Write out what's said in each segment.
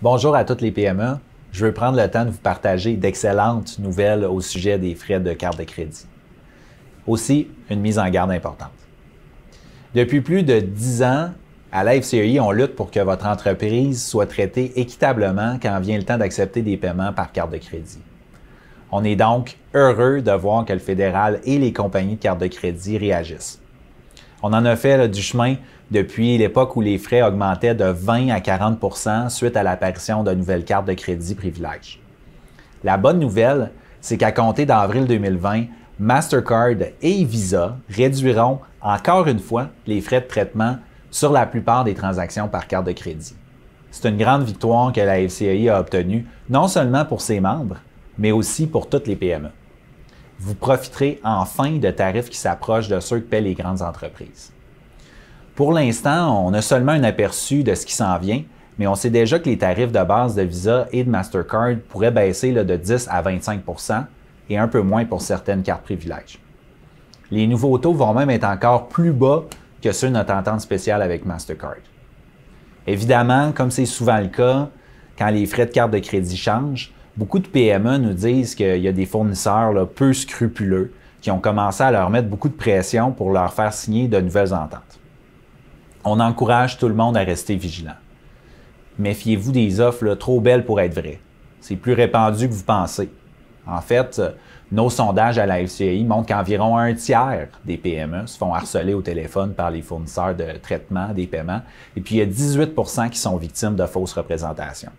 Bonjour à toutes les PME. Je veux prendre le temps de vous partager d'excellentes nouvelles au sujet des frais de carte de crédit. Aussi, une mise en garde importante. Depuis plus de 10 ans, à la FCEI, on lutte pour que votre entreprise soit traitée équitablement quand vient le temps d'accepter des paiements par carte de crédit. On est donc heureux de voir que le fédéral et les compagnies de carte de crédit réagissent. On en a fait du chemin depuis l'époque où les frais augmentaient de 20 à 40 % suite à l'apparition de nouvelles cartes de crédit privilèges. La bonne nouvelle, c'est qu'à compter d'avril 2020, Mastercard et Visa réduiront encore une fois les frais de traitement sur la plupart des transactions par carte de crédit. C'est une grande victoire que la FCEI a obtenue, non seulement pour ses membres, mais aussi pour toutes les PME. Vous profiterez enfin de tarifs qui s'approchent de ceux que paient les grandes entreprises. Pour l'instant, on a seulement un aperçu de ce qui s'en vient, mais on sait déjà que les tarifs de base de Visa et de Mastercard pourraient baisser de 10 à 25 % et un peu moins pour certaines cartes privilèges. Les nouveaux taux vont même être encore plus bas que ceux de notre entente spéciale avec Mastercard. Évidemment, comme c'est souvent le cas, quand les frais de carte de crédit changent, beaucoup de PME nous disent qu'il y a des fournisseurs peu scrupuleux qui ont commencé à leur mettre beaucoup de pression pour leur faire signer de nouvelles ententes. On encourage tout le monde à rester vigilant. Méfiez-vous des offres trop belles pour être vraies. C'est plus répandu que vous pensez. En fait, nos sondages à la FCEI montrent qu'environ un tiers des PME se font harceler au téléphone par les fournisseurs de traitement des paiements, et puis il y a 18 % qui sont victimes de fausses représentations.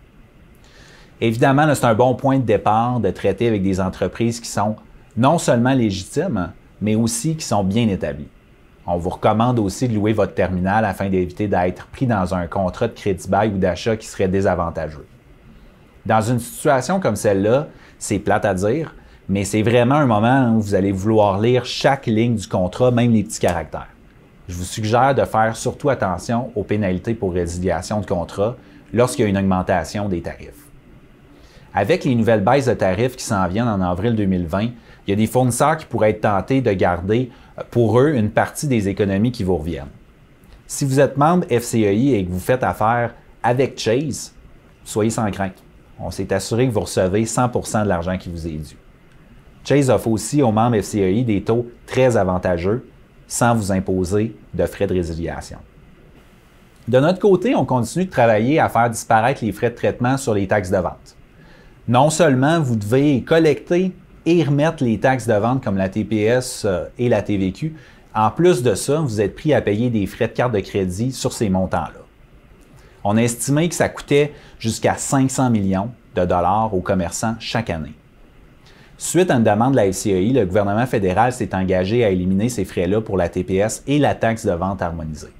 Évidemment, c'est un bon point de départ de traiter avec des entreprises qui sont non seulement légitimes, mais aussi qui sont bien établies. On vous recommande aussi de louer votre terminal afin d'éviter d'être pris dans un contrat de crédit-bail ou d'achat qui serait désavantageux. Dans une situation comme celle-là, c'est plate à dire, mais c'est vraiment un moment où vous allez vouloir lire chaque ligne du contrat, même les petits caractères. Je vous suggère de faire surtout attention aux pénalités pour résiliation de contrat lorsqu'il y a une augmentation des tarifs. Avec les nouvelles baisses de tarifs qui s'en viennent en avril 2020, il y a des fournisseurs qui pourraient être tentés de garder pour eux une partie des économies qui vous reviennent. Si vous êtes membre FCEI et que vous faites affaire avec Chase, soyez sans crainte. On s'est assuré que vous recevez 100 % de l'argent qui vous est dû. Chase offre aussi aux membres FCEI des taux très avantageux sans vous imposer de frais de résiliation. De notre côté, on continue de travailler à faire disparaître les frais de traitement sur les taxes de vente. Non seulement vous devez collecter et remettre les taxes de vente comme la TPS et la TVQ, en plus de ça, vous êtes pris à payer des frais de carte de crédit sur ces montants-là. On a estimé que ça coûtait jusqu'à 500 millions de dollars aux commerçants chaque année. Suite à une demande de la FCEI, le gouvernement fédéral s'est engagé à éliminer ces frais-là pour la TPS et la taxe de vente harmonisée.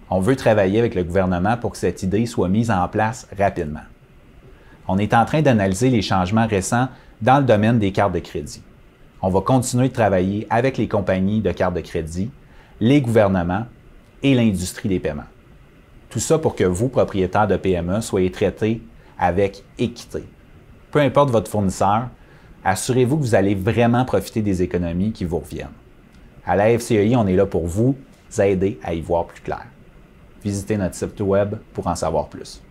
On veut travailler avec le gouvernement pour que cette idée soit mise en place rapidement. On est en train d'analyser les changements récents dans le domaine des cartes de crédit. On va continuer de travailler avec les compagnies de cartes de crédit, les gouvernements et l'industrie des paiements. Tout ça pour que vous, propriétaires de PME, soyez traités avec équité. Peu importe votre fournisseur, assurez-vous que vous allez vraiment profiter des économies qui vous reviennent. À la FCEI, on est là pour vous aider à y voir plus clair. Visitez notre site web pour en savoir plus.